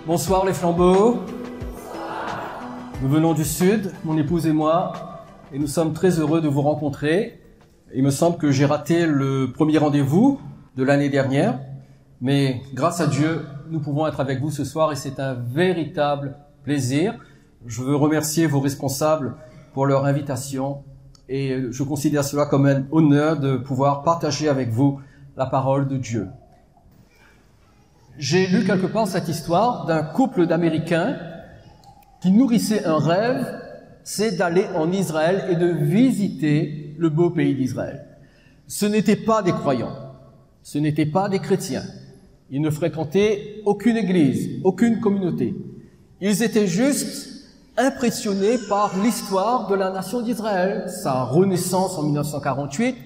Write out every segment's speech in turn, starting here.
Bonsoir les flambeaux. Nous venons du Sud, mon épouse et moi, et nous sommes très heureux de vous rencontrer. Il me semble que j'ai raté le premier rendez-vous de l'année dernière, mais grâce à Dieu, nous pouvons être avec vous ce soir et c'est un véritable plaisir. Je veux remercier vos responsables pour leur invitation et je considère cela comme un honneur de pouvoir partager avec vous la parole de Dieu. J'ai lu quelque part cette histoire d'un couple d'Américains qui nourrissait un rêve, c'est d'aller en Israël et de visiter le beau pays d'Israël. Ce n'étaient pas des croyants, ce n'étaient pas des chrétiens. Ils ne fréquentaient aucune église, aucune communauté. Ils étaient juste impressionnés par l'histoire de la nation d'Israël, sa renaissance en 1948,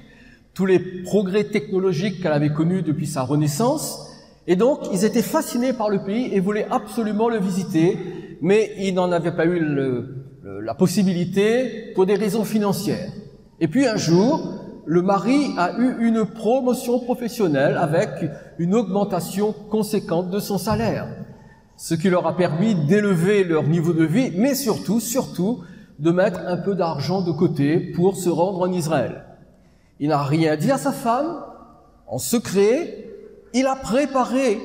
tous les progrès technologiques qu'elle avait connus depuis sa renaissance. Et donc, ils étaient fascinés par le pays et voulaient absolument le visiter, mais ils n'en avaient pas eu la possibilité pour des raisons financières. Et puis un jour, le mari a eu une promotion professionnelle avec une augmentation conséquente de son salaire, ce qui leur a permis d'élever leur niveau de vie, mais surtout, de mettre un peu d'argent de côté pour se rendre en Israël. Il n'a rien dit à sa femme, en secret. Il a préparé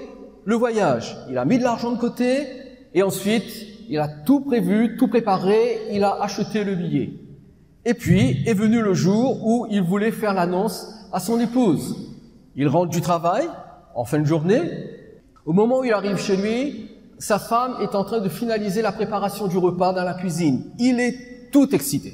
le voyage, il a mis de l'argent de côté et ensuite il a tout prévu, tout préparé, il a acheté le billet. Et puis est venu le jour où il voulait faire l'annonce à son épouse. Il rentre du travail en fin de journée. Au moment où il arrive chez lui, sa femme est en train de finaliser la préparation du repas dans la cuisine. Il est tout excité.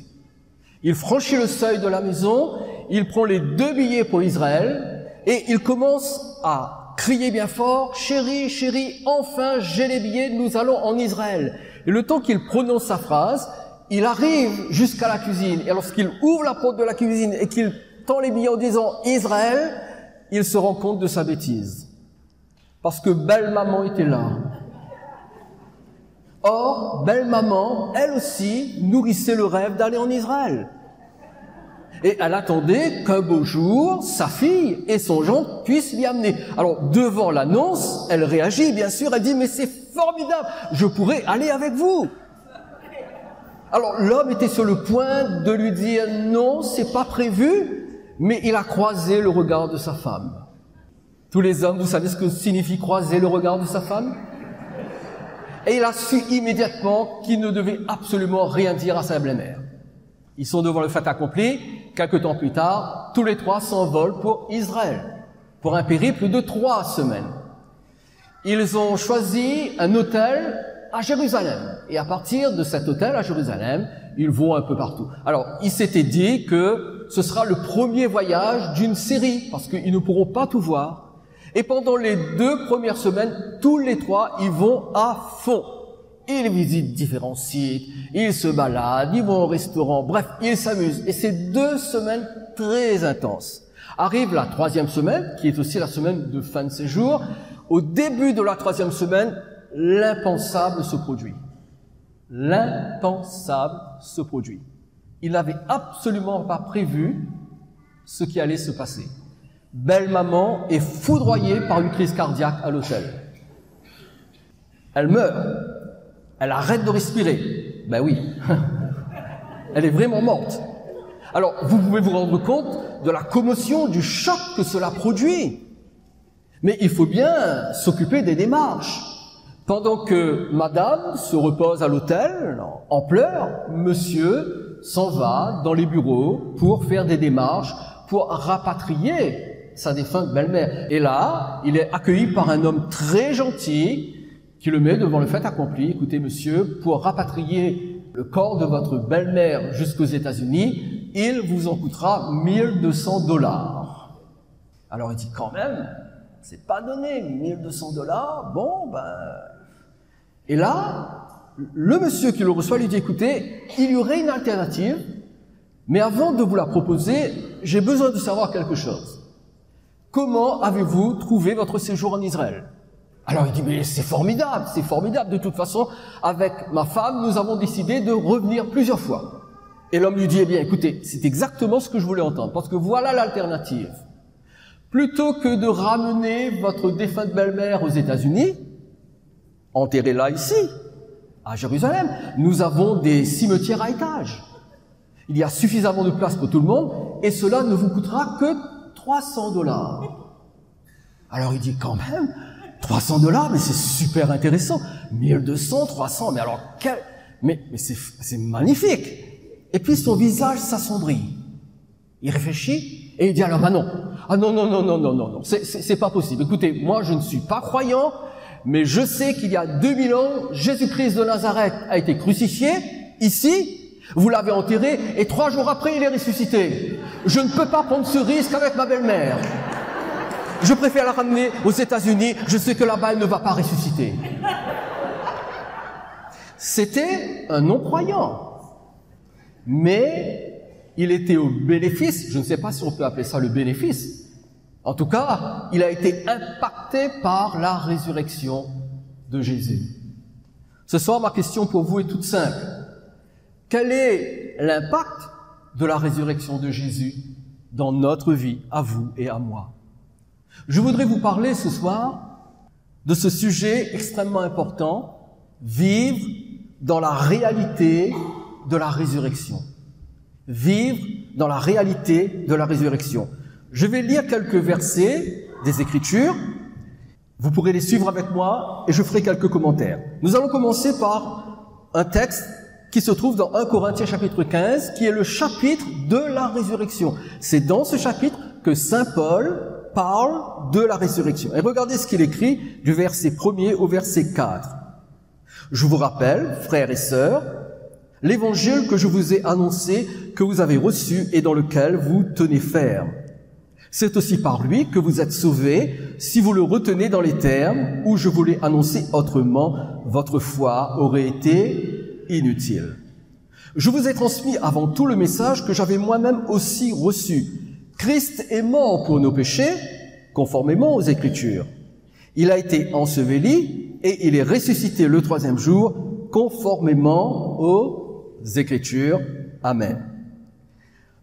Il franchit le seuil de la maison, il prend les 2 billets pour Israël et il commence à crier bien fort, « Chérie, chérie, enfin j'ai les billets, nous allons en Israël ». Et le temps qu'il prononce sa phrase, il arrive jusqu'à la cuisine. Et lorsqu'il ouvre la porte de la cuisine et qu'il tend les billets en disant « Israël », il se rend compte de sa bêtise. Parce que belle maman était là. Or, belle maman, elle aussi, nourrissait le rêve d'aller en Israël. Et elle attendait qu'un beau jour, sa fille et son gendre puissent l'y amener. Alors, devant l'annonce, elle réagit, bien sûr, elle dit « Mais c'est formidable, je pourrais aller avec vous !» Alors, l'homme était sur le point de lui dire « Non, c'est pas prévu », mais il a croisé le regard de sa femme. Tous les hommes, vous savez ce que signifie croiser le regard de sa femme? Et il a su immédiatement qu'il ne devait absolument rien dire à sa belle-mère. Ils sont devant le fait accompli. Quelque temps plus tard, tous les 3 s'envolent pour Israël, pour un périple de 3 semaines. Ils ont choisi un hôtel à Jérusalem. Et à partir de cet hôtel à Jérusalem, ils vont un peu partout. Alors, ils s'étaient dit que ce sera le premier voyage d'une série, parce qu'ils ne pourront pas tout voir. Et pendant les 2 premières semaines, tous les 3, ils vont à fond. Ils visitent différents sites, ils se baladent, ils vont au restaurant, bref, ils s'amusent. Et c'est 2 semaines très intenses. Arrive la 3e semaine, qui est aussi la semaine de fin de séjour. Au début de la 3e semaine, l'impensable se produit. L'impensable se produit. Ils n'avaient absolument pas prévu ce qui allait se passer. Belle maman est foudroyée par une crise cardiaque à l'hôtel. Elle meurt. Elle arrête de respirer. Ben oui, elle est vraiment morte. Alors, vous pouvez vous rendre compte de la commotion, du choc que cela produit. Mais il faut bien s'occuper des démarches. Pendant que madame se repose à l'hôtel, en pleurs, monsieur s'en va dans les bureaux pour faire des démarches, pour rapatrier sa défunte belle-mère. Et là, il est accueilli par un homme très gentil, qui le met devant le fait accompli. Écoutez, monsieur, pour rapatrier le corps de votre belle-mère jusqu'aux États-Unis, il vous en coûtera $1200. Alors il dit, quand même, c'est pas donné, $1200, bon, ben... Et là, le monsieur qui le reçoit lui dit, écoutez, il y aurait une alternative, mais avant de vous la proposer, j'ai besoin de savoir quelque chose. Comment avez-vous trouvé votre séjour en Israël? Alors il dit, mais c'est formidable, de toute façon, avec ma femme, nous avons décidé de revenir plusieurs fois. Et l'homme lui dit, eh bien écoutez, c'est exactement ce que je voulais entendre, parce que voilà l'alternative. Plutôt que de ramener votre défunte belle-mère aux États-Unis, enterrer là, ici, à Jérusalem. Nous avons des cimetières à étages. Il y a suffisamment de place pour tout le monde, et cela ne vous coûtera que $300. Alors il dit quand même, $300, mais c'est super intéressant. 1200, 300, mais alors, mais c'est magnifique. Et puis son visage s'assombrit. Il réfléchit, et il dit alors, non. Ah non, c'est pas possible. Écoutez, moi je ne suis pas croyant, mais je sais qu'il y a 2000 ans, Jésus-Christ de Nazareth a été crucifié, ici, vous l'avez enterré, et 3 jours après, il est ressuscité. Je ne peux pas prendre ce risque avec ma belle-mère. Je préfère la ramener aux États-Unis, je sais que là-bas, elle ne va pas ressusciter. C'était un non-croyant. Mais il était au bénéfice, je ne sais pas si on peut appeler ça le bénéfice. En tout cas, il a été impacté par la résurrection de Jésus. Ce soir, ma question pour vous est toute simple. Quel est l'impact de la résurrection de Jésus dans notre vie, à vous et à moi? Je voudrais vous parler ce soir de ce sujet extrêmement important, vivre dans la réalité de la résurrection. Vivre dans la réalité de la résurrection. Je vais lire quelques versets des Écritures. Vous pourrez les suivre avec moi et je ferai quelques commentaires. Nous allons commencer par un texte qui se trouve dans 1 Corinthiens chapitre 15, qui est le chapitre de la résurrection. C'est dans ce chapitre que Saint Paul parle de la résurrection. Et regardez ce qu'il écrit du verset 1er au verset 4. Je vous rappelle, frères et sœurs, l'évangile que je vous ai annoncé, que vous avez reçu et dans lequel vous tenez ferme. C'est aussi par lui que vous êtes sauvés, si vous le retenez dans les termes où je vous l'ai annoncé autrement, votre foi aurait été inutile. Je vous ai transmis avant tout le message que j'avais moi-même aussi reçu. Christ est mort pour nos péchés, conformément aux Écritures. Il a été enseveli et il est ressuscité le 3e jour, conformément aux Écritures. Amen.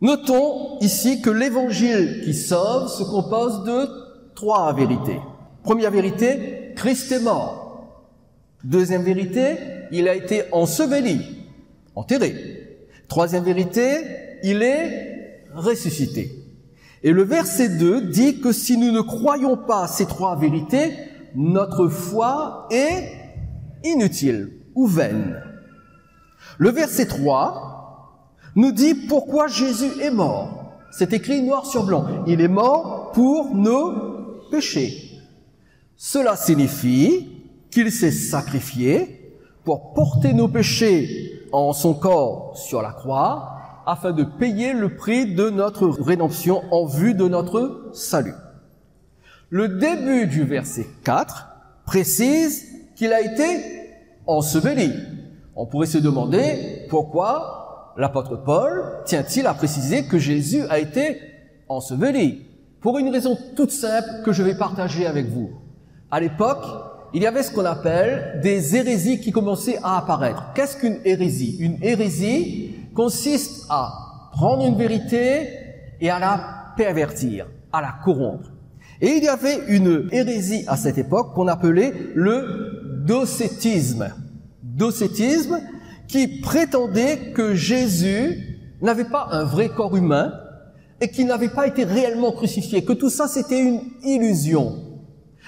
Notons ici que l'évangile qui sauve se compose de 3 vérités. Première vérité, Christ est mort. Deuxième vérité, il a été enseveli, enterré. Troisième vérité, il est ressuscité. Et le verset 2 dit que si nous ne croyons pas ces 3 vérités, notre foi est inutile ou vaine. Le verset 3 nous dit pourquoi Jésus est mort. C'est écrit noir sur blanc. Il est mort pour nos péchés. Cela signifie qu'il s'est sacrifié pour porter nos péchés en son corps sur la croix, afin de payer le prix de notre rédemption en vue de notre salut. Le début du verset 4 précise qu'il a été enseveli. On pourrait se demander pourquoi l'apôtre Paul tient-il à préciser que Jésus a été enseveli? Pour une raison toute simple que je vais partager avec vous. À l'époque, il y avait ce qu'on appelle des hérésies qui commençaient à apparaître. Qu'est-ce qu'une hérésie? Une hérésie consiste à prendre une vérité et à la pervertir, à la corrompre. Et il y avait une hérésie à cette époque qu'on appelait le docétisme. Docétisme qui prétendait que Jésus n'avait pas un vrai corps humain et qu'il n'avait pas été réellement crucifié, que tout ça c'était une illusion.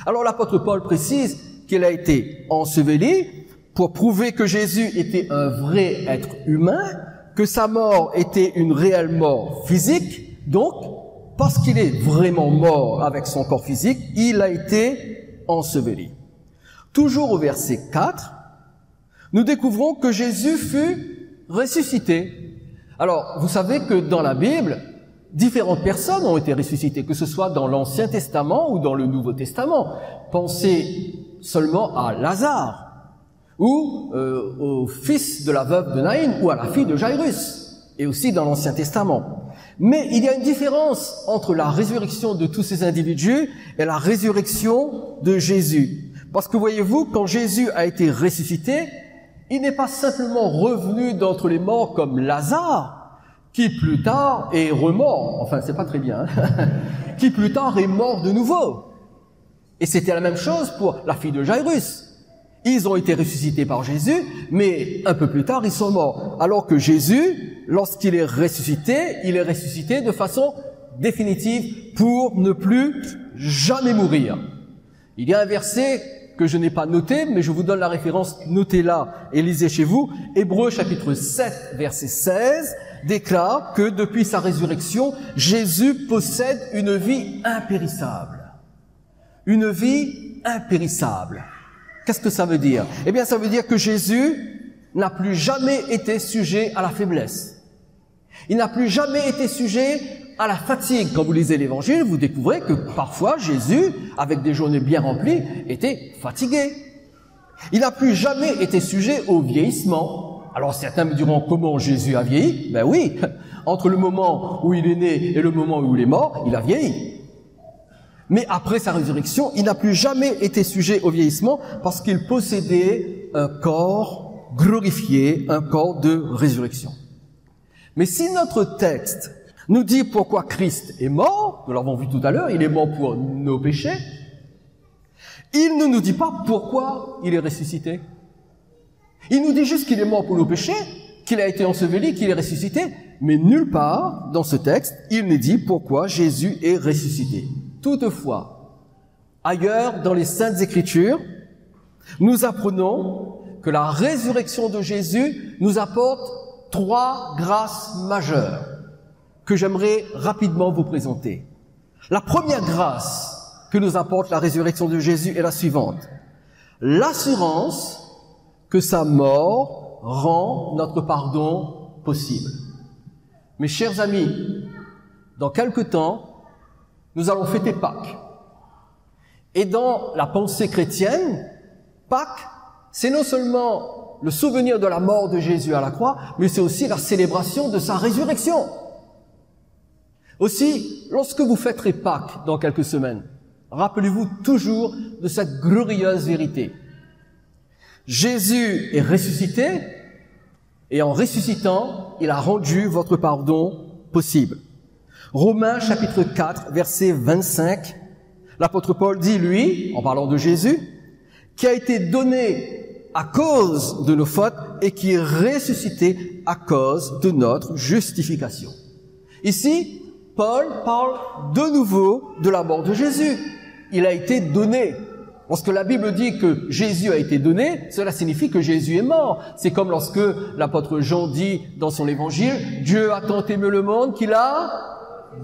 Alors l'apôtre Paul précise qu'il a été enseveli pour prouver que Jésus était un vrai être humain, que sa mort était une réelle mort physique, donc parce qu'il est vraiment mort avec son corps physique, il a été enseveli. Toujours au verset 4, nous découvrons que Jésus fut ressuscité. Alors, vous savez que dans la Bible, différentes personnes ont été ressuscitées, que ce soit dans l'Ancien Testament ou dans le Nouveau Testament. Pensez seulement à Lazare, ou au fils de la veuve de Naïn, ou à la fille de Jairus, et aussi dans l'Ancien Testament. Mais il y a une différence entre la résurrection de tous ces individus et la résurrection de Jésus. Parce que voyez-vous, quand Jésus a été ressuscité, il n'est pas simplement revenu d'entre les morts comme Lazare, qui plus tard est remort, enfin c'est pas très bien, hein, qui plus tard est mort de nouveau. Et c'était la même chose pour la fille de Jairus. Ils ont été ressuscités par Jésus, mais un peu plus tard, ils sont morts. Alors que Jésus, lorsqu'il est ressuscité de façon définitive pour ne plus jamais mourir. Il y a un verset que je n'ai pas noté, mais je vous donne la référence, notez-la et lisez chez vous. Hébreux chapitre 7, verset 16, déclare que depuis sa résurrection, Jésus possède une vie impérissable. Une vie impérissable. Qu'est-ce que ça veut dire? Eh bien, ça veut dire que Jésus n'a plus jamais été sujet à la faiblesse. Il n'a plus jamais été sujet à la fatigue. Quand vous lisez l'Évangile, vous découvrez que parfois Jésus, avec des journées bien remplies, était fatigué. Il n'a plus jamais été sujet au vieillissement. Alors certains me diront, comment Jésus a vieilli? Ben oui, entre le moment où il est né et le moment où il est mort, il a vieilli. Mais après sa résurrection, il n'a plus jamais été sujet au vieillissement parce qu'il possédait un corps glorifié, un corps de résurrection. Mais si notre texte nous dit pourquoi Christ est mort, nous l'avons vu tout à l'heure, il est mort pour nos péchés, il ne nous dit pas pourquoi il est ressuscité. Il nous dit juste qu'il est mort pour nos péchés, qu'il a été enseveli, qu'il est ressuscité, mais nulle part dans ce texte, il ne dit pourquoi Jésus est ressuscité. Toutefois, ailleurs dans les Saintes Écritures, nous apprenons que la résurrection de Jésus nous apporte 3 grâces majeures que j'aimerais rapidement vous présenter. La première grâce que nous apporte la résurrection de Jésus est la suivante. L'assurance que sa mort rend notre pardon possible. Mes chers amis, dans quelque temps, nous allons fêter Pâques. Et dans la pensée chrétienne, Pâques, c'est non seulement le souvenir de la mort de Jésus à la croix, mais c'est aussi la célébration de sa résurrection. Aussi, lorsque vous fêterez Pâques dans quelques semaines, rappelez-vous toujours de cette glorieuse vérité. Jésus est ressuscité, et en ressuscitant, il a rendu votre pardon possible. Romains chapitre 4, verset 25, l'apôtre Paul dit, lui, en parlant de Jésus, qui a été donné à cause de nos fautes et qui est ressuscité à cause de notre justification. Ici, Paul parle de nouveau de la mort de Jésus. Il a été donné. Lorsque la Bible dit que Jésus a été donné, cela signifie que Jésus est mort. C'est comme lorsque l'apôtre Jean dit dans son évangile, « Dieu a tant aimé le monde qu'il a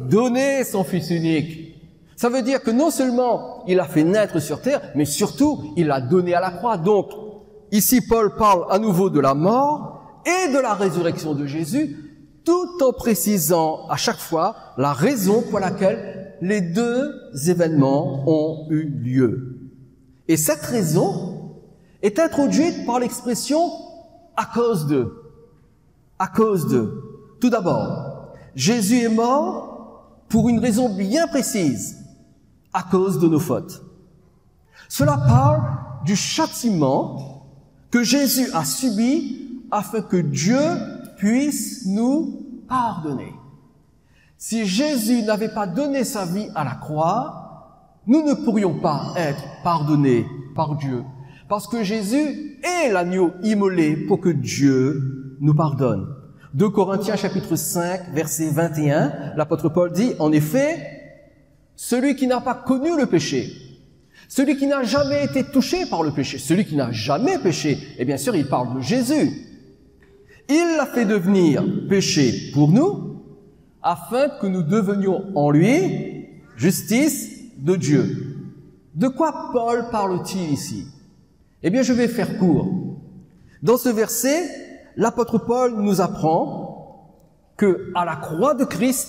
donné son Fils unique. » Ça veut dire que non seulement il a fait naître sur terre, mais surtout il l'a donné à la croix. Donc, ici Paul parle à nouveau de la mort et de la résurrection de Jésus, tout en précisant à chaque fois la raison pour laquelle les deux événements ont eu lieu. Et cette raison est introduite par l'expression « à cause de ». À cause de. Tout d'abord, Jésus est mort pour une raison bien précise, à cause de nos fautes. Cela parle du châtiment que Jésus a subi afin que Dieu puisse nous pardonner. Si Jésus n'avait pas donné sa vie à la croix, nous ne pourrions pas être pardonnés par Dieu, parce que Jésus est l'agneau immolé pour que Dieu nous pardonne. 2 Corinthiens chapitre 5, verset 21, l'apôtre Paul dit, en effet, celui qui n'a pas connu le péché, celui qui n'a jamais été touché par le péché, celui qui n'a jamais péché, et bien sûr il parle de Jésus, il l'a fait devenir péché pour nous, afin que nous devenions en lui justice de Dieu. De quoi Paul parle-t-il ici? Eh bien je vais faire court. Dans ce verset, l'apôtre Paul nous apprend que à la croix de Christ,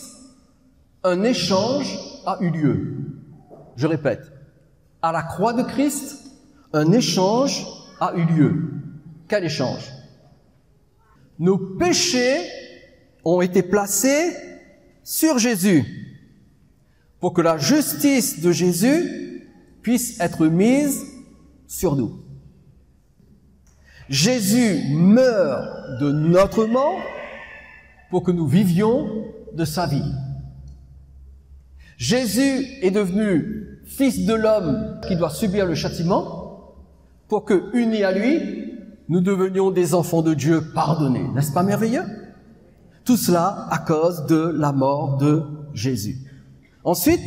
un échange a eu lieu. Je répète, à la croix de Christ, un échange a eu lieu. Quel échange? Nos péchés ont été placés sur Jésus pour que la justice de Jésus puisse être mise sur nous. Jésus meurt de notre mort pour que nous vivions de sa vie. Jésus est devenu fils de l'homme qui doit subir le châtiment pour que, unis à lui, nous devenions des enfants de Dieu pardonnés. N'est-ce pas merveilleux? Tout cela à cause de la mort de Jésus. Ensuite,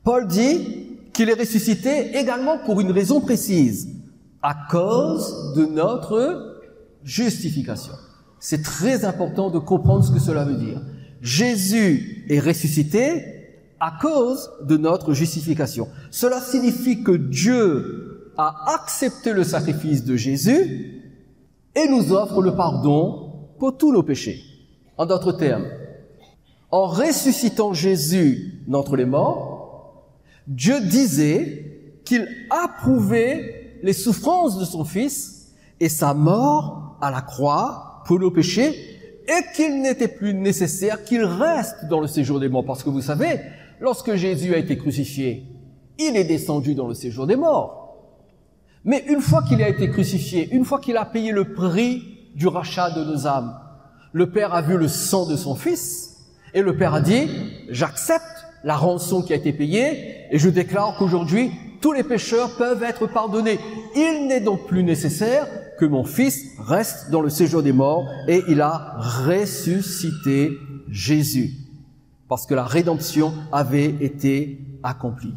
Paul dit qu'il est ressuscité également pour une raison précise, à cause de notre justification. C'est très important de comprendre ce que cela veut dire. Jésus est ressuscité à cause de notre justification. Cela signifie que Dieu a accepté le sacrifice de Jésus et nous offre le pardon pour tous nos péchés. En d'autres termes, en ressuscitant Jésus d'entre les morts, Dieu disait qu'il approuvait les souffrances de son Fils et sa mort à la croix pour nos péchés, et qu'il n'était plus nécessaire qu'il reste dans le séjour des morts. Parce que vous savez, lorsque Jésus a été crucifié, il est descendu dans le séjour des morts. Mais une fois qu'il a été crucifié, une fois qu'il a payé le prix du rachat de nos âmes, le Père a vu le sang de son Fils, et le Père a dit, j'accepte la rançon qui a été payée, et je déclare qu'aujourd'hui, tous les pécheurs peuvent être pardonnés. Il n'est donc plus nécessaire que mon Fils reste dans le séjour des morts, et il a ressuscité Jésus, parce que la rédemption avait été accomplie.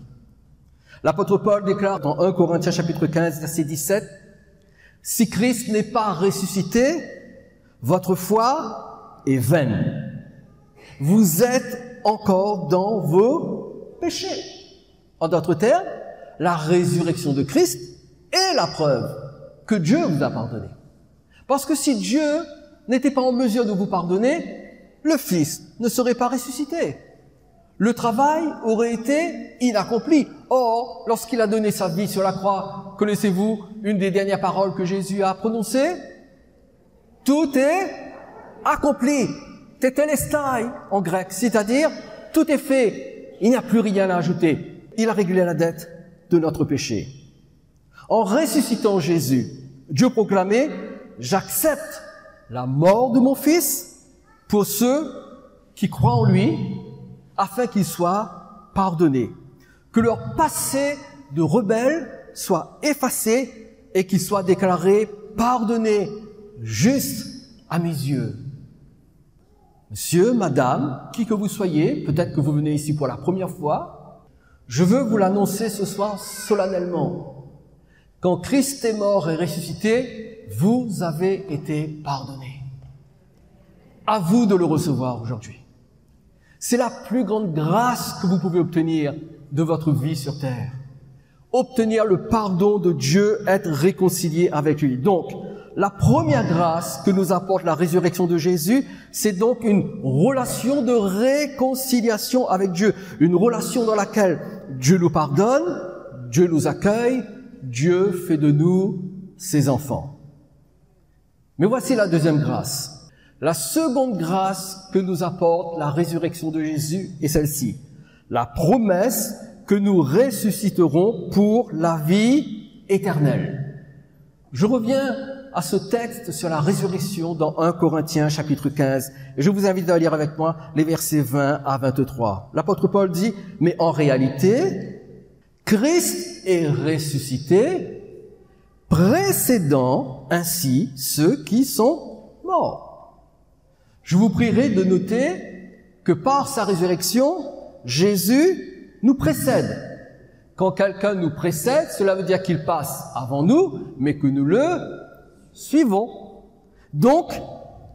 L'apôtre Paul déclare dans 1 Corinthiens chapitre 15, verset 17, « Si Christ n'est pas ressuscité, votre foi est vaine. Vous êtes encore dans vos péchés. » En d'autres termes, la résurrection de Christ est la preuve que Dieu vous a pardonné. Parce que si Dieu n'était pas en mesure de vous pardonner, le Fils ne serait pas ressuscité. Le travail aurait été inaccompli. Or, lorsqu'il a donné sa vie sur la croix, connaissez-vous une des dernières paroles que Jésus a prononcées? Tout est accompli. Tetelestai en grec, c'est-à-dire tout est fait. Il n'y a plus rien à ajouter. Il a réglé la dette de notre péché. En ressuscitant Jésus, Dieu proclamait « J'accepte la mort de mon Fils pour ceux qui croient en lui, afin qu'ils soient pardonnés. Que leur passé de rebelles soit effacé et qu'ils soient déclarés pardonnés, justes à mes yeux. » Monsieur, madame, qui que vous soyez, peut-être que vous venez ici pour la première fois, je veux vous l'annoncer ce soir solennellement. Quand Christ est mort et ressuscité, vous avez été pardonnés. À vous de le recevoir aujourd'hui. C'est la plus grande grâce que vous pouvez obtenir de votre vie sur terre. Obtenir le pardon de Dieu, être réconcilié avec lui. Donc, la première grâce que nous apporte la résurrection de Jésus, c'est donc une relation de réconciliation avec Dieu. Une relation dans laquelle Dieu nous pardonne, Dieu nous accueille, Dieu fait de nous ses enfants. Mais voici la deuxième grâce. La seconde grâce que nous apporte la résurrection de Jésus est celle-ci. La promesse que nous ressusciterons pour la vie éternelle. Je reviens à ce texte sur la résurrection dans 1 Corinthiens chapitre 15. Et je vous invite à lire avec moi les versets 20 à 23. L'apôtre Paul dit, « Mais en réalité, Christ est ressuscité, précédant ainsi ceux qui sont morts. » Je vous prierai de noter que par sa résurrection, Jésus nous précède. Quand quelqu'un nous précède, cela veut dire qu'il passe avant nous, mais que nous le suivons. Donc,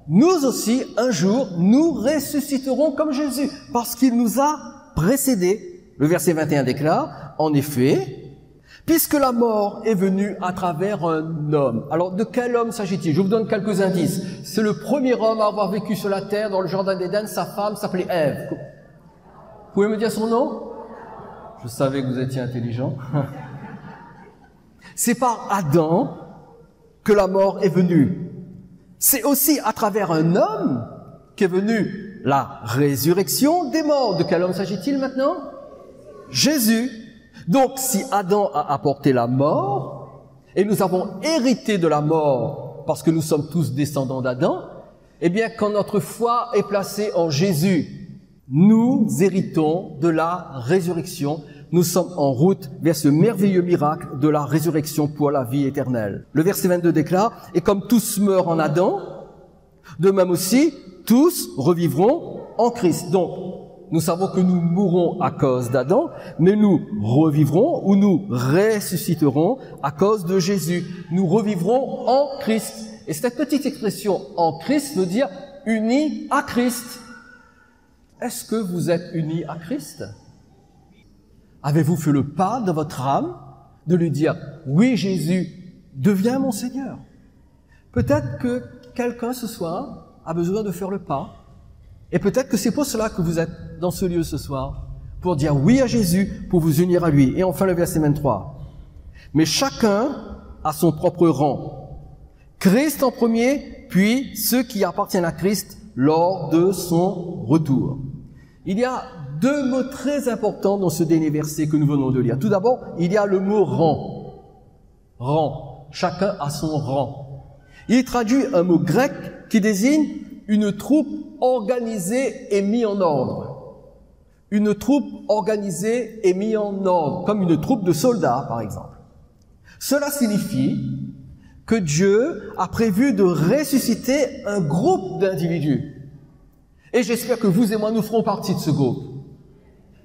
nous aussi, un jour, nous ressusciterons comme Jésus, parce qu'il nous a précédés. Le verset 21 déclare, « En effet, puisque la mort est venue à travers un homme. » Alors, de quel homme s'agit-il? Je vous donne quelques indices. C'est le premier homme à avoir vécu sur la terre, dans le jardin d'Éden. Sa femme s'appelait Ève. Vous pouvez me dire son nom? Je savais que vous étiez intelligent. C'est par Adam que la mort est venue. C'est aussi à travers un homme qu'est venue la résurrection des morts. De quel homme s'agit-il maintenant? Jésus. Donc, si Adam a apporté la mort, et nous avons hérité de la mort parce que nous sommes tous descendants d'Adam, eh bien, quand notre foi est placée en Jésus, nous héritons de la résurrection nous sommes en route vers ce merveilleux miracle de la résurrection pour la vie éternelle. Le verset 22 déclare, « Et comme tous meurent en Adam, de même aussi, tous revivront en Christ. » Donc, nous savons que nous mourrons à cause d'Adam, mais nous revivrons ou nous ressusciterons à cause de Jésus. Nous revivrons en Christ. Et cette petite expression « en Christ » veut dire « unis à Christ ». Est-ce que vous êtes unis à Christ? Avez-vous fait le pas de votre âme de lui dire « Oui, Jésus, deviens mon Seigneur ». Peut-être que quelqu'un ce soir a besoin de faire le pas. Et peut-être que c'est pour cela que vous êtes dans ce lieu ce soir, pour dire oui à Jésus, pour vous unir à lui. Et enfin le verset 23. « Mais chacun a son propre rang. Christ en premier, puis ceux qui appartiennent à Christ lors de son retour. » Il y a deux mots très importants dans ce dernier verset que nous venons de lire. Tout d'abord, il y a le mot « rang ». Rang. Chacun a son rang. Il traduit un mot grec qui désigne une troupe organisée et mise en ordre. Une troupe organisée et mise en ordre, comme une troupe de soldats, par exemple. Cela signifie que Dieu a prévu de ressusciter un groupe d'individus. Et j'espère que vous et moi, nous ferons partie de ce groupe.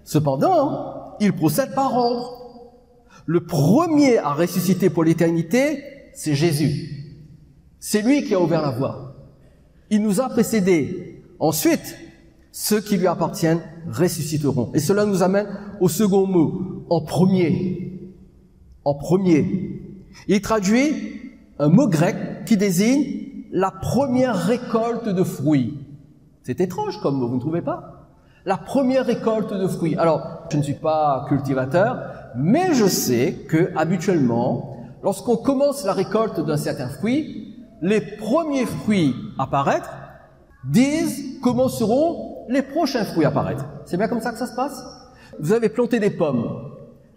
Cependant, il procède par ordre. Le premier à ressusciter pour l'éternité, c'est Jésus. C'est lui qui a ouvert la voie. Il nous a précédés. Ensuite, ceux qui lui appartiennent ressusciteront. Et cela nous amène au second mot, en premier. En premier. Il traduit un mot grec qui désigne la première récolte de fruits. C'est étrange comme mot, vous ne trouvez pas? La première récolte de fruits. Alors, je ne suis pas cultivateur, mais je sais que habituellement, lorsqu'on commence la récolte d'un certain fruit, les premiers fruits à apparaître disent comment seront les prochains fruits à apparaître. C'est bien comme ça que ça se passe? Vous avez planté des pommes.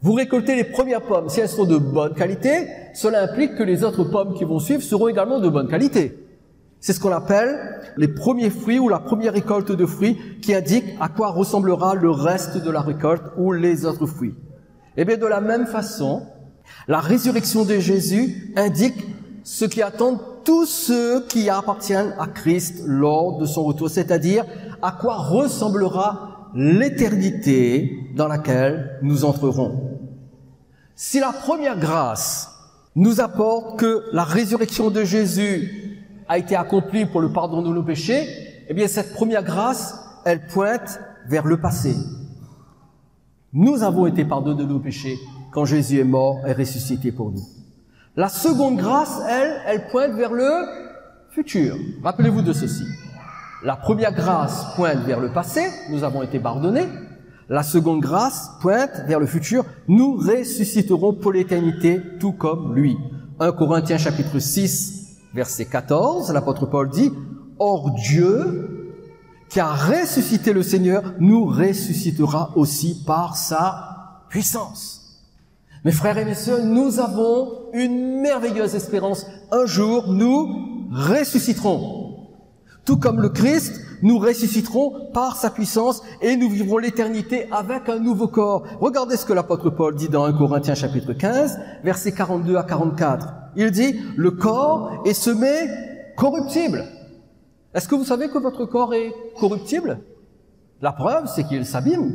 Vous récoltez les premières pommes. Si elles sont de bonne qualité, cela implique que les autres pommes qui vont suivre seront également de bonne qualité. C'est ce qu'on appelle les premiers fruits ou la première récolte de fruits qui indique à quoi ressemblera le reste de la récolte ou les autres fruits. Et bien de la même façon, la résurrection de Jésus indique ce qui attendent tous ceux qui appartiennent à Christ lors de son retour, c'est-à-dire à quoi ressemblera l'éternité dans laquelle nous entrerons. Si la première grâce nous apporte que la résurrection de Jésus a été accomplie pour le pardon de nos péchés, eh bien cette première grâce, elle pointe vers le passé. Nous avons été pardonnés de nos péchés quand Jésus est mort et ressuscité pour nous. La seconde grâce, elle pointe vers le futur. Rappelez-vous de ceci. La première grâce pointe vers le passé, nous avons été pardonnés. La seconde grâce pointe vers le futur, nous ressusciterons pour l'éternité tout comme lui. 1 Corinthiens chapitre 6, verset 14, l'apôtre Paul dit « Or Dieu, qui a ressuscité le Seigneur, nous ressuscitera aussi par sa puissance. » Mes frères et mes sœurs, nous avons une merveilleuse espérance. Un jour, nous ressusciterons. Tout comme le Christ, nous ressusciterons par sa puissance et nous vivrons l'éternité avec un nouveau corps. Regardez ce que l'apôtre Paul dit dans 1 Corinthiens chapitre 15, versets 42 à 44. Il dit, le corps est semé corruptible. Est-ce que vous savez que votre corps est corruptible? La preuve, c'est qu'il s'abîme.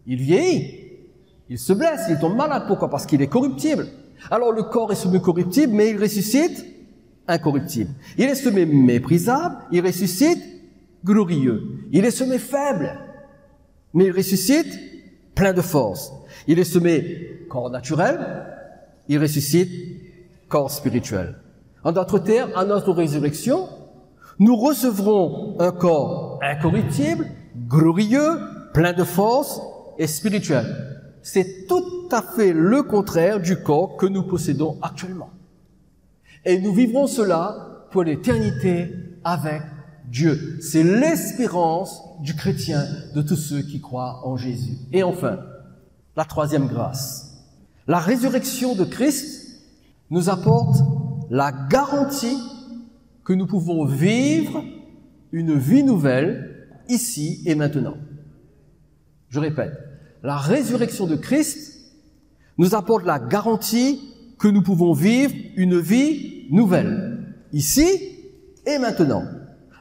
Il vieillit. Il se blesse, il tombe malade. Pourquoi? Parce qu'il est corruptible. Alors le corps est semé corruptible, mais il ressuscite incorruptible. Il est semé méprisable, il ressuscite glorieux. Il est semé faible, mais il ressuscite plein de force. Il est semé corps naturel, il ressuscite corps spirituel. En d'autres termes, à notre résurrection, nous recevrons un corps incorruptible, glorieux, plein de force et spirituel. C'est tout à fait le contraire du corps que nous possédons actuellement. Et nous vivrons cela pour l'éternité avec Dieu. C'est l'espérance du chrétien, de tous ceux qui croient en Jésus. Et enfin, la troisième grâce. La résurrection de Christ nous apporte la garantie que nous pouvons vivre une vie nouvelle ici et maintenant. Je répète, La résurrection de Christ nous apporte la garantie que nous pouvons vivre une vie nouvelle, ici et maintenant.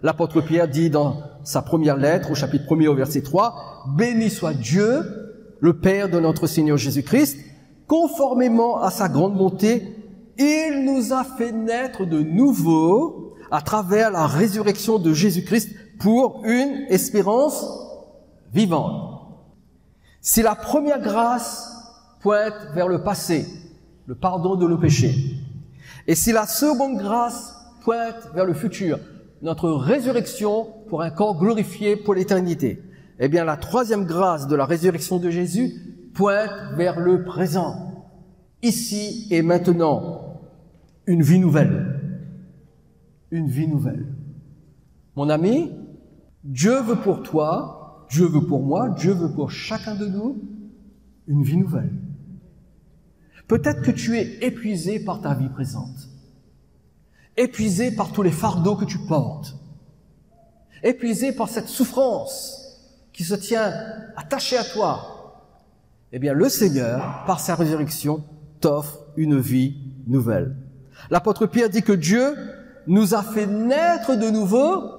L'apôtre Pierre dit dans sa première lettre, au chapitre 1er, au verset 3, « Béni soit Dieu, le Père de notre Seigneur Jésus-Christ, conformément à sa grande bonté, il nous a fait naître de nouveau à travers la résurrection de Jésus-Christ pour une espérance vivante. » Si la première grâce pointe vers le passé, le pardon de nos péchés, et si la seconde grâce pointe vers le futur, notre résurrection pour un corps glorifié pour l'éternité, eh bien la troisième grâce de la résurrection de Jésus pointe vers le présent, ici et maintenant, une vie nouvelle. Une vie nouvelle. Mon ami, Dieu veut pour toi, Dieu veut pour moi, Dieu veut pour chacun de nous une vie nouvelle. Peut-être que tu es épuisé par ta vie présente, épuisé par tous les fardeaux que tu portes, épuisé par cette souffrance qui se tient attachée à toi. Eh bien, le Seigneur, par sa résurrection, t'offre une vie nouvelle. L'apôtre Pierre dit que Dieu nous a fait naître de nouveau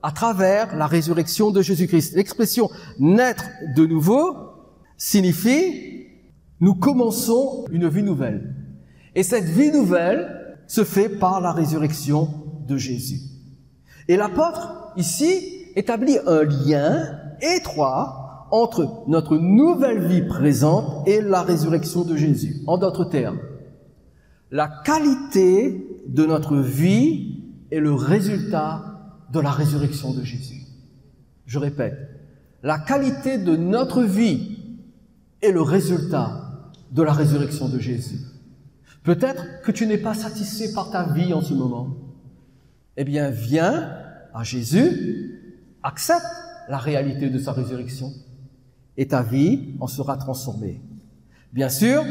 à travers la résurrection de Jésus-Christ. L'expression « naître de nouveau » signifie nous commençons une vie nouvelle. Et cette vie nouvelle se fait par la résurrection de Jésus. Et l'apôtre, ici, établit un lien étroit entre notre nouvelle vie présente et la résurrection de Jésus. En d'autres termes, la qualité de notre vie est le résultat de la résurrection de Jésus. Je répète, la qualité de notre vie est le résultat de la résurrection de Jésus. Peut-être que tu n'es pas satisfait par ta vie en ce moment. Eh bien, viens à Jésus, accepte la réalité de sa résurrection et ta vie en sera transformée. Bien sûr,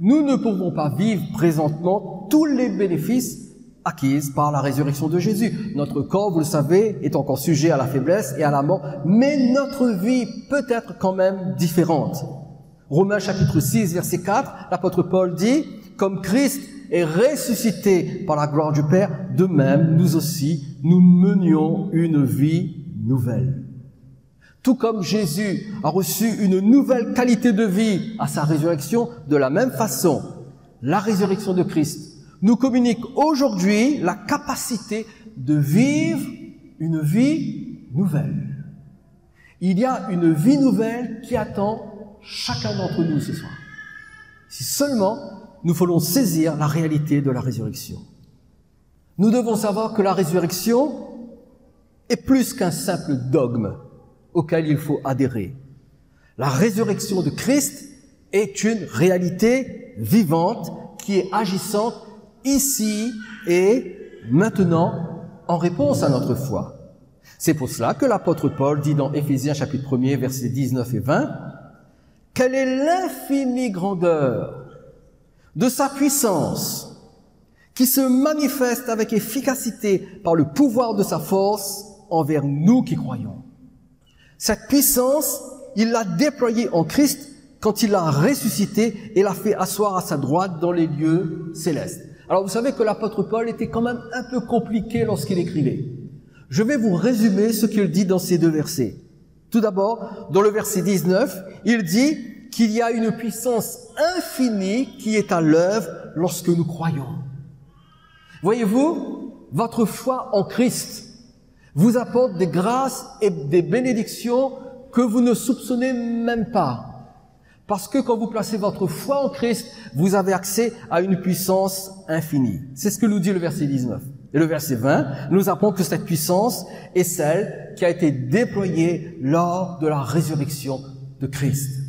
nous ne pouvons pas vivre présentement tous les bénéfices acquis par la résurrection de Jésus. Notre corps, vous le savez, est encore sujet à la faiblesse et à la mort, mais notre vie peut être quand même différente. Romains chapitre 6, verset 4, l'apôtre Paul dit « Comme Christ est ressuscité par la gloire du Père, de même, nous aussi, nous menions une vie nouvelle. » Tout comme Jésus a reçu une nouvelle qualité de vie à sa résurrection, de la même façon, la résurrection de Christ nous communique aujourd'hui la capacité de vivre une vie nouvelle. Il y a une vie nouvelle qui attend chacun d'entre nous ce soir. Si seulement nous voulons saisir la réalité de la résurrection. Nous devons savoir que la résurrection est plus qu'un simple dogme auquel il faut adhérer. La résurrection de Christ est une réalité vivante qui est agissante ici et maintenant en réponse à notre foi. C'est pour cela que l'apôtre Paul dit dans Éphésiens chapitre 1er versets 19 et 20 « Quelle est l'infinie grandeur de sa puissance qui se manifeste avec efficacité par le pouvoir de sa force envers nous qui croyons. » Cette puissance, il l'a déployée en Christ quand il l'a ressuscité et l'a fait asseoir à sa droite dans les lieux célestes. Alors vous savez que l'apôtre Paul était quand même un peu compliqué lorsqu'il écrivait. Je vais vous résumer ce qu'il dit dans ces deux versets. Tout d'abord, dans le verset 19, il dit qu'il y a une puissance infinie qui est à l'œuvre lorsque nous croyons. Voyez-vous, votre foi en Christ vous apporte des grâces et des bénédictions que vous ne soupçonnez même pas. Parce que quand vous placez votre foi en Christ, vous avez accès à une puissance infinie. C'est ce que nous dit le verset 19. Et le verset 20 nous apprend que cette puissance est celle qui a été déployée lors de la résurrection de Christ.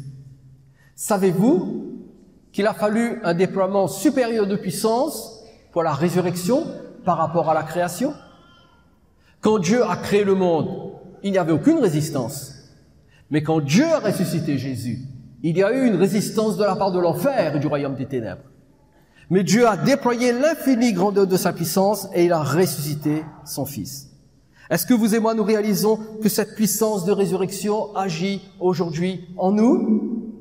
Savez-vous qu'il a fallu un déploiement supérieur de puissance pour la résurrection par rapport à la création? Quand Dieu a créé le monde, il n'y avait aucune résistance. Mais quand Dieu a ressuscité Jésus, il y a eu une résistance de la part de l'enfer et du royaume des ténèbres. Mais Dieu a déployé l'infinie grandeur de sa puissance et il a ressuscité son Fils. Est-ce que vous et moi, nous réalisons que cette puissance de résurrection agit aujourd'hui en nous?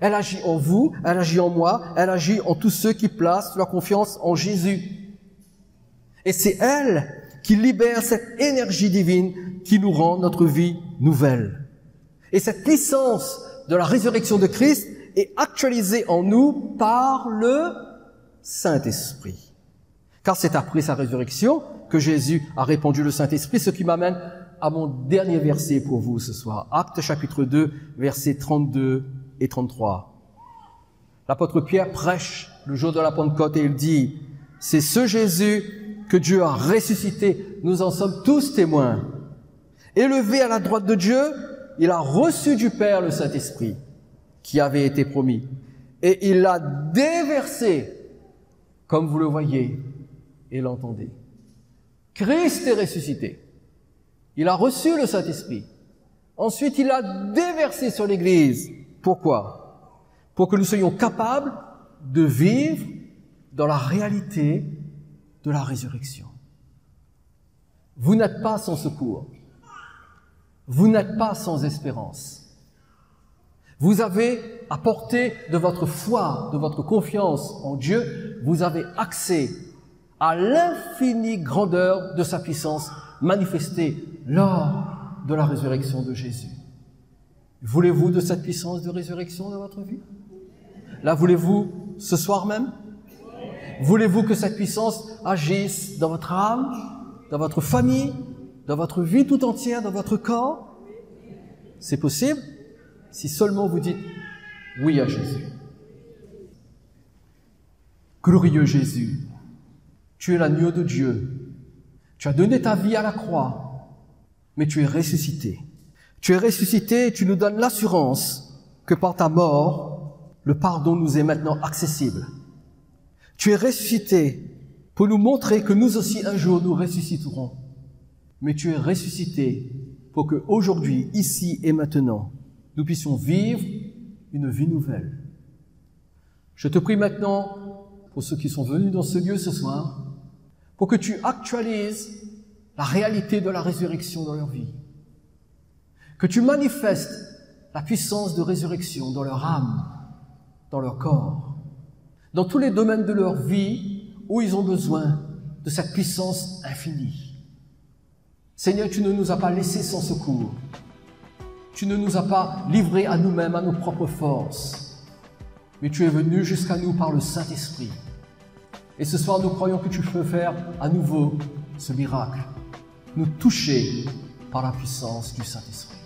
Elle agit en vous, elle agit en moi, elle agit en tous ceux qui placent leur confiance en Jésus. Et c'est elle qui libère cette énergie divine qui nous rend notre vie nouvelle. Et cette puissance de la résurrection de Christ est actualisée en nous par le Saint-Esprit. Car c'est après sa résurrection que Jésus a répandu le Saint-Esprit, ce qui m'amène à mon dernier verset pour vous ce soir. Actes chapitre 2, versets 32 et 33. L'apôtre Pierre prêche le jour de la Pentecôte et il dit « C'est ce Jésus que Dieu a ressuscité, nous en sommes tous témoins. Élevé à la droite de Dieu, il a reçu du Père le Saint-Esprit qui avait été promis. Et il l'a déversé, comme vous le voyez et l'entendez. » Christ est ressuscité. Il a reçu le Saint-Esprit. Ensuite, il l'a déversé sur l'Église. Pourquoi? Pour que nous soyons capables de vivre dans la réalité de la résurrection. Vous n'êtes pas sans secours. Vous n'êtes pas sans espérance. Vous avez à portée de votre foi, de votre confiance en Dieu, vous avez accès à l'infinie grandeur de sa puissance manifestée lors de la résurrection de Jésus. Voulez-vous de cette puissance de résurrection dans votre vie? La voulez-vous ce soir même? Voulez-vous que cette puissance agisse dans votre âme, dans votre famille, dans votre vie tout entière, dans votre corps? C'est possible si seulement vous dites oui à Jésus. Glorieux Jésus, tu es l'agneau de Dieu. Tu as donné ta vie à la croix, mais tu es ressuscité. Tu es ressuscité et tu nous donnes l'assurance que par ta mort, le pardon nous est maintenant accessible. Tu es ressuscité pour nous montrer que nous aussi un jour nous ressusciterons. Mais tu es ressuscité pour que aujourd'hui, ici et maintenant, nous puissions vivre une vie nouvelle. Je te prie maintenant, pour ceux qui sont venus dans ce lieu ce soir, pour que tu actualises la réalité de la résurrection dans leur vie. Que tu manifestes la puissance de résurrection dans leur âme, dans leur corps, dans tous les domaines de leur vie où ils ont besoin de cette puissance infinie. Seigneur, tu ne nous as pas laissés sans secours. Tu ne nous as pas livrés à nous-mêmes, à nos propres forces, mais tu es venu jusqu'à nous par le Saint-Esprit. Et ce soir, nous croyons que tu peux faire à nouveau ce miracle, nous toucher par la puissance du Saint-Esprit.